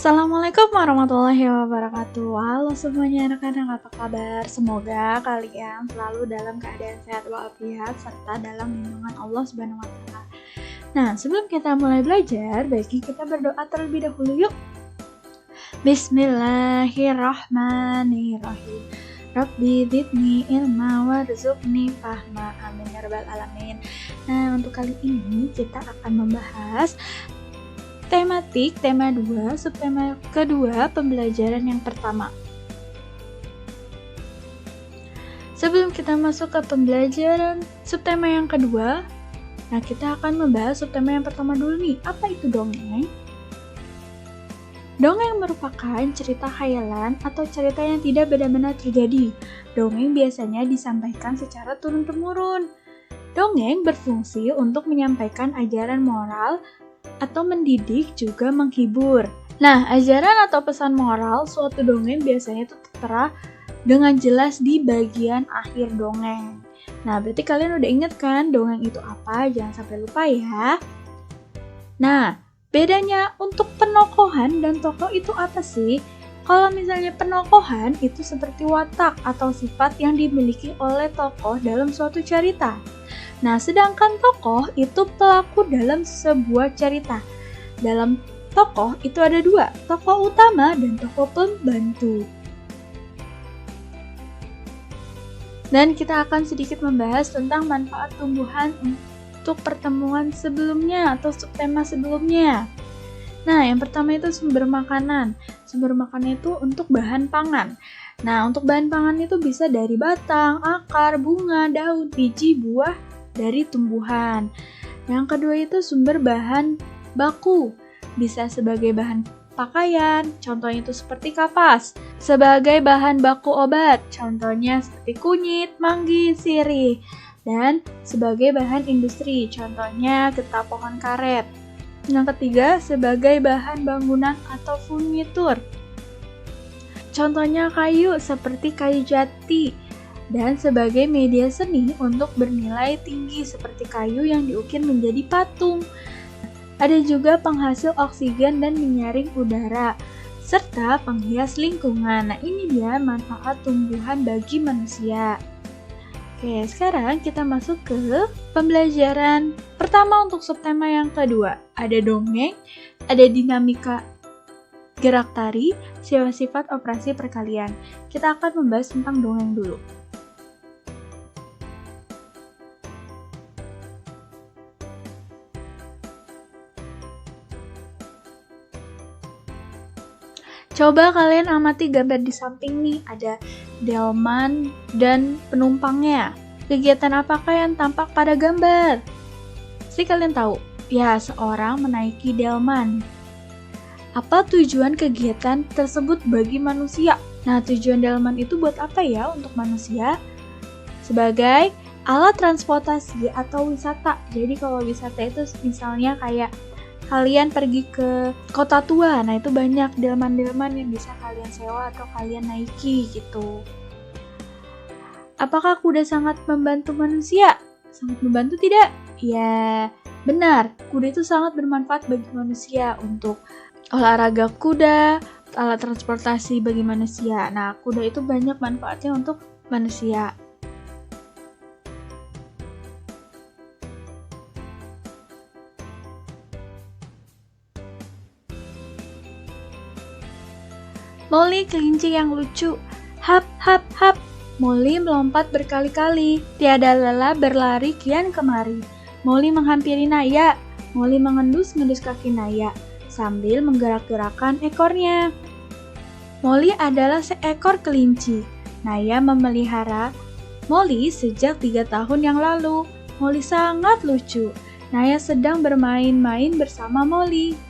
Assalamualaikum warahmatullahi wabarakatuh. Halo semuanya anak-anak, apa kabar? Semoga kalian selalu dalam keadaan sehat walafiat serta dalam lindungan Allah Subhanahu wa taala. Nah, sebelum kita mulai belajar, baiknya kita berdoa terlebih dahulu yuk. Bismillahirrahmanirrahim. Rabbi zidni ilma warzuqni fahma. Amin ya rabbal alamin. Nah, untuk kali ini kita akan membahas tematik tema 2, subtema kedua, pembelajaran yang pertama. Sebelum kita masuk ke pembelajaran subtema yang kedua, nah kita akan membahas subtema yang pertama dulu nih. Apa itu dongeng? Dongeng merupakan cerita khayalan atau cerita yang tidak benar-benar terjadi. Dongeng biasanya disampaikan secara turun-temurun. Dongeng berfungsi untuk menyampaikan ajaran moral atau mendidik, juga menghibur. Nah, ajaran atau pesan moral suatu dongeng biasanya itu tertera dengan jelas di bagian akhir dongeng. Nah, berarti kalian udah inget kan dongeng itu apa? Jangan sampai lupa ya. Nah, bedanya untuk penokohan dan tokoh itu apa sih? Kalau misalnya penokohan itu seperti watak atau sifat yang dimiliki oleh tokoh dalam suatu cerita. Nah, sedangkan tokoh itu pelaku dalam sebuah cerita. Dalam tokoh itu ada dua, tokoh utama dan tokoh pembantu. Dan kita akan sedikit membahas tentang manfaat tumbuhan untuk pertemuan sebelumnya atau subtema sebelumnya. Nah, yang pertama itu sumber makanan. Sumber makanan itu untuk bahan pangan. Nah, untuk bahan pangan itu bisa dari batang, akar, bunga, daun, biji, buah dari tumbuhan. Yang kedua itu sumber bahan baku, bisa sebagai bahan pakaian, contohnya itu seperti kapas, sebagai bahan baku obat, contohnya seperti kunyit, manggi, sirih, dan sebagai bahan industri, contohnya getah pohon karet. Yang ketiga sebagai bahan bangunan atau furnitur, contohnya kayu seperti kayu jati, dan sebagai media seni untuk bernilai tinggi seperti kayu yang diukir menjadi patung. Ada juga penghasil oksigen dan menyaring udara, serta penghias lingkungan. Nah, ini dia manfaat tumbuhan bagi manusia. Oke, sekarang kita masuk ke pembelajaran pertama untuk subtema yang kedua. Ada dongeng, ada dinamika gerak tari, sifat operasi perkalian. Kita akan membahas tentang dongeng dulu. Coba kalian amati gambar di samping nih, ada delman dan penumpangnya. Kegiatan apakah yang tampak pada gambar? Pasti kalian tahu, ya seorang menaiki delman. Apa tujuan kegiatan tersebut bagi manusia? Nah, tujuan delman itu buat apa ya untuk manusia? Sebagai alat transportasi atau wisata. Jadi kalau wisata itu misalnya kayak kalian pergi ke kota tua, nah itu banyak delman-delman yang bisa kalian sewa atau kalian naiki gitu. Apakah kuda sangat membantu manusia? Sangat membantu tidak? Ya, benar. Kuda itu sangat bermanfaat bagi manusia untuk olahraga kuda, alat transportasi bagi manusia. Nah, kuda itu banyak manfaatnya untuk manusia. Molly kelinci yang lucu. Hap, hap, hap. Molly melompat berkali-kali. Tiada lelah berlari kian kemari. Molly menghampiri Naya. Molly mengendus-ngendus kaki Naya sambil menggerak-gerakkan ekornya. Molly adalah seekor kelinci. Naya memelihara Molly sejak 3 tahun yang lalu. Molly sangat lucu. Naya sedang bermain-main bersama Molly.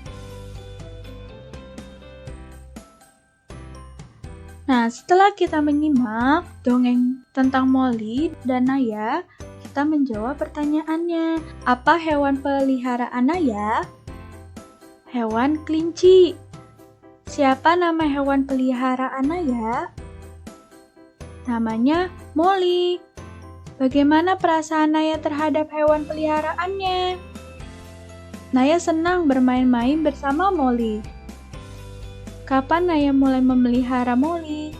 Nah, setelah kita menyimak dongeng tentang Molly dan Naya, kita menjawab pertanyaannya. Apa hewan peliharaan Naya? Hewan kelinci. Siapa nama hewan peliharaan Naya? Namanya Molly. Bagaimana perasaan Naya terhadap hewan peliharaannya? Naya senang bermain-main bersama Molly. Kapan Naya mulai memelihara Molly?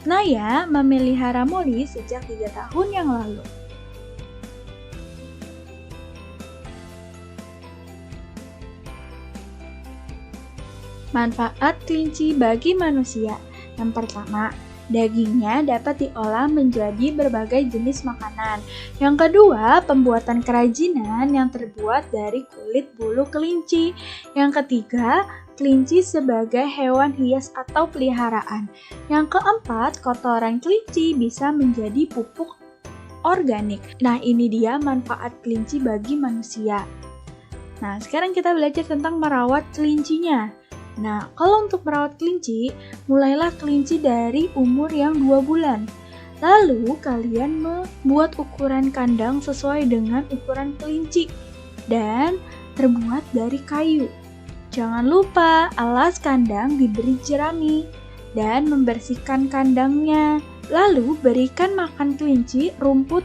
Naya memelihara Molly sejak 3 tahun yang lalu. Manfaat kelinci bagi manusia. Yang pertama, dagingnya dapat diolah menjadi berbagai jenis makanan. Yang kedua, pembuatan kerajinan yang terbuat dari kulit bulu kelinci. Yang ketiga, kelinci sebagai hewan hias atau peliharaan. Yang keempat, kotoran kelinci bisa menjadi pupuk organik. Nah, ini dia manfaat kelinci bagi manusia. Nah, sekarang kita belajar tentang merawat kelincinya. Nah, kalau untuk merawat kelinci, mulailah kelinci dari umur yang 2 bulan. Lalu, kalian membuat ukuran kandang sesuai dengan ukuran kelinci dan terbuat dari kayu. Jangan lupa alas kandang diberi jerami dan membersihkan kandangnya. Lalu, berikan makan kelinci rumput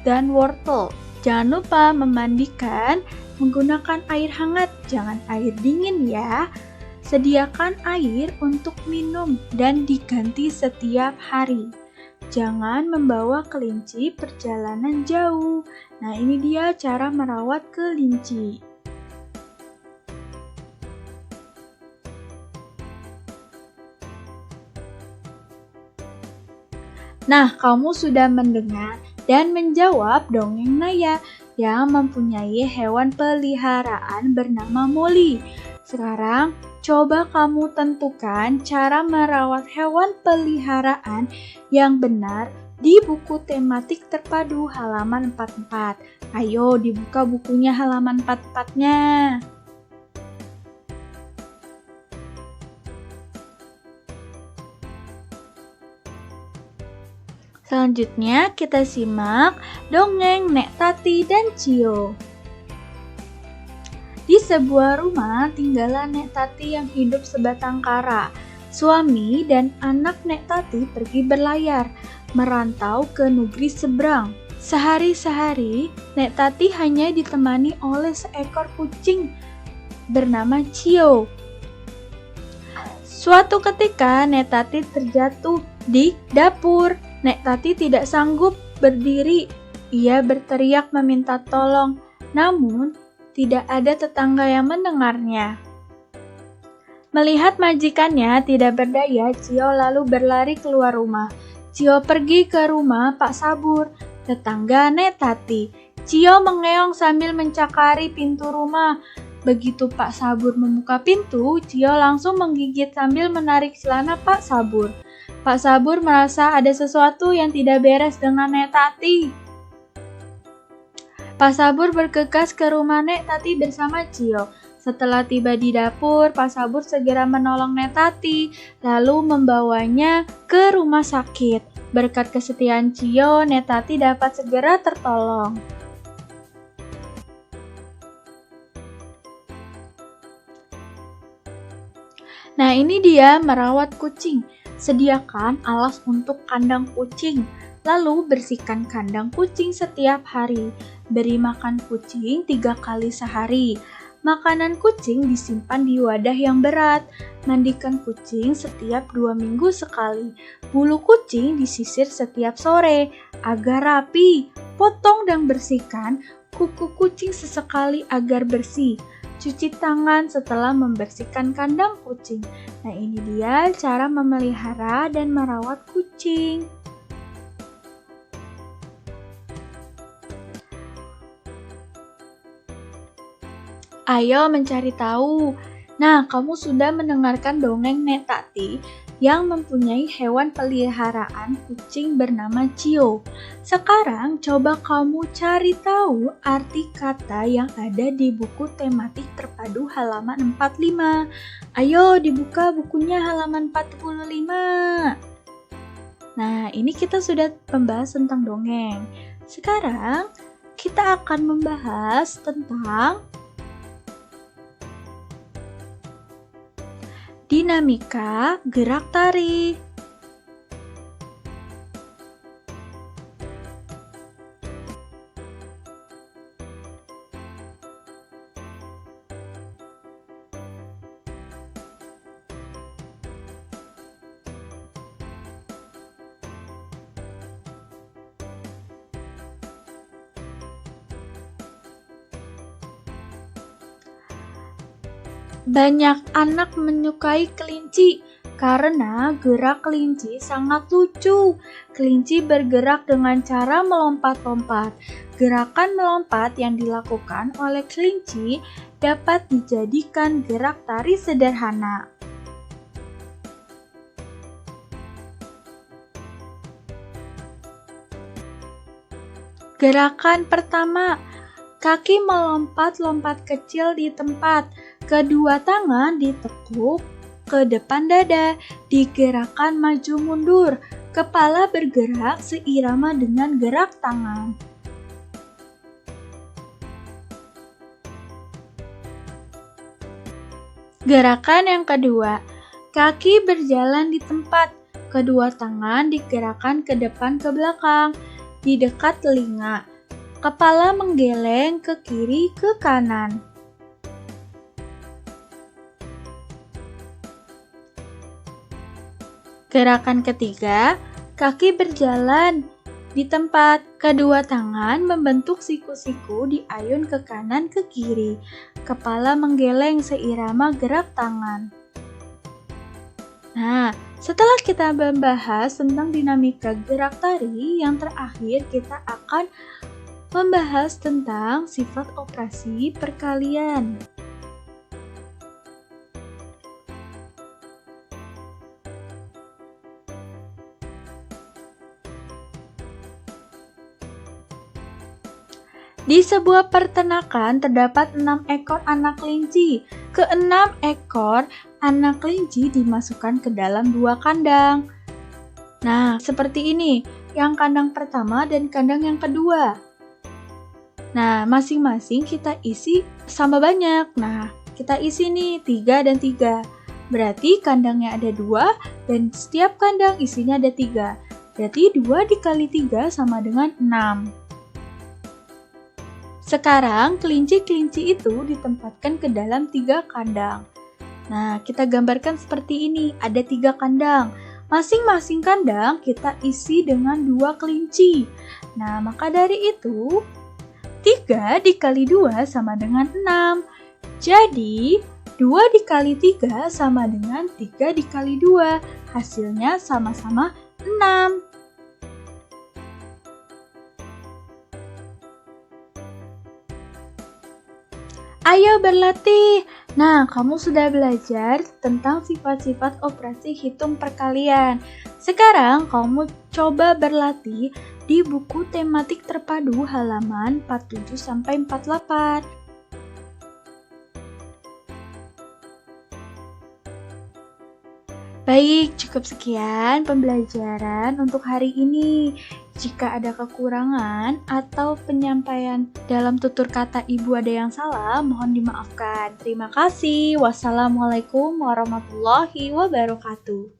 dan wortel. Jangan lupa memandikan menggunakan air hangat, jangan air dingin ya. Sediakan air untuk minum dan diganti setiap hari. Jangan membawa kelinci perjalanan jauh. Nah, ini dia cara merawat kelinci. Nah, kamu sudah mendengar dan menjawab dongeng Naya yang mempunyai hewan peliharaan bernama Molly. Sekarang, coba kamu tentukan cara merawat hewan peliharaan yang benar di buku tematik terpadu halaman 44. Ayo dibuka bukunya halaman 44-nya. Selanjutnya kita simak dongeng Nek Tati dan Cio. Di sebuah rumah tinggallah Nek Tati yang hidup sebatang kara. Suami dan anak Nek Tati pergi berlayar, merantau ke negeri seberang. Sehari-hari, Nek Tati hanya ditemani oleh seekor kucing bernama Cio. Suatu ketika, Nek Tati terjatuh di dapur. Nek Tati tidak sanggup berdiri. Ia berteriak meminta tolong, namun tidak ada tetangga yang mendengarnya. Melihat majikannya tidak berdaya, Cio lalu berlari keluar rumah. Cio pergi ke rumah Pak Sabur, tetangga Nek Tati. Cio mengeong sambil mencakari pintu rumah. Begitu Pak Sabur membuka pintu, Cio langsung menggigit sambil menarik celana Pak Sabur. Pak Sabur merasa ada sesuatu yang tidak beres dengan Nek Tati. Pak Sabur bergegas ke rumah Nek Tati bersama Cio. Setelah tiba di dapur, Pak Sabur segera menolong Nek Tati, lalu membawanya ke rumah sakit. Berkat kesetiaan Cio, Nek Tati dapat segera tertolong. Nah, ini dia merawat kucing. Sediakan alas untuk kandang kucing, lalu bersihkan kandang kucing setiap hari. Beri makan kucing 3 kali sehari. Makanan kucing disimpan di wadah yang berat. Mandikan kucing setiap 2 minggu sekali. Bulu kucing disisir setiap sore agar rapi. Potong dan bersihkan kuku kucing sesekali agar bersih. Cuci tangan setelah membersihkan kandang kucing. Nah, ini dia cara memelihara dan merawat kucing. Ayo mencari tahu. Nah, kamu sudah mendengarkan dongeng Nek Tati yang mempunyai hewan peliharaan kucing bernama Cio. Sekarang coba kamu cari tahu arti kata yang ada di buku tematik terpadu halaman 45. Ayo dibuka bukunya halaman 45. Nah, ini kita sudah membahas tentang dongeng. Sekarang kita akan membahas tentang dinamika gerak tarik. Banyak anak menyukai kelinci karena gerak kelinci sangat lucu. Kelinci bergerak dengan cara melompat-lompat. Gerakan melompat yang dilakukan oleh kelinci dapat dijadikan gerak tari sederhana. Gerakan pertama, kaki melompat-lompat kecil di tempat. Kedua tangan ditekuk ke depan dada, digerakkan maju mundur. Kepala bergerak seirama dengan gerak tangan. Gerakan yang kedua, kaki berjalan di tempat. Kedua tangan digerakkan ke depan ke belakang, di dekat telinga. Kepala menggeleng ke kiri ke kanan. Gerakan ketiga, kaki berjalan di tempat. Kedua tangan membentuk siku-siku diayun ke kanan ke kiri. Kepala menggeleng seirama gerak tangan. Nah, setelah kita membahas tentang dinamika gerak tari, yang terakhir kita akan membahas tentang sifat operasi perkalian. Di sebuah peternakan terdapat 6 ekor anak kelinci. Keenam ekor anak kelinci dimasukkan ke dalam 2 kandang. Nah, seperti ini, yang kandang pertama dan kandang yang kedua. Nah, masing-masing kita isi sama banyak. Nah, kita isi nih 3 dan 3. Berarti kandangnya ada 2 dan setiap kandang isinya ada 3. Berarti 2 dikali 3 sama dengan 6. Sekarang kelinci-kelinci itu ditempatkan ke dalam 3 kandang. Nah, kita gambarkan seperti ini, ada 3 kandang. Masing-masing kandang kita isi dengan 2 kelinci. Nah, maka dari itu, 3 dikali 2 sama dengan 6. Jadi, 2 dikali 3 sama dengan 3 dikali 2. Hasilnya sama-sama 6. Ayo berlatih. Nah, kamu sudah belajar tentang sifat-sifat operasi hitung perkalian. Sekarang kamu coba berlatih di buku tematik terpadu halaman 47 sampai 48. Baik, cukup sekian pembelajaran untuk hari ini. Jika ada kekurangan atau penyampaian dalam tutur kata ibu ada yang salah, mohon dimaafkan. Terima kasih. Wassalamualaikum warahmatullahi wabarakatuh.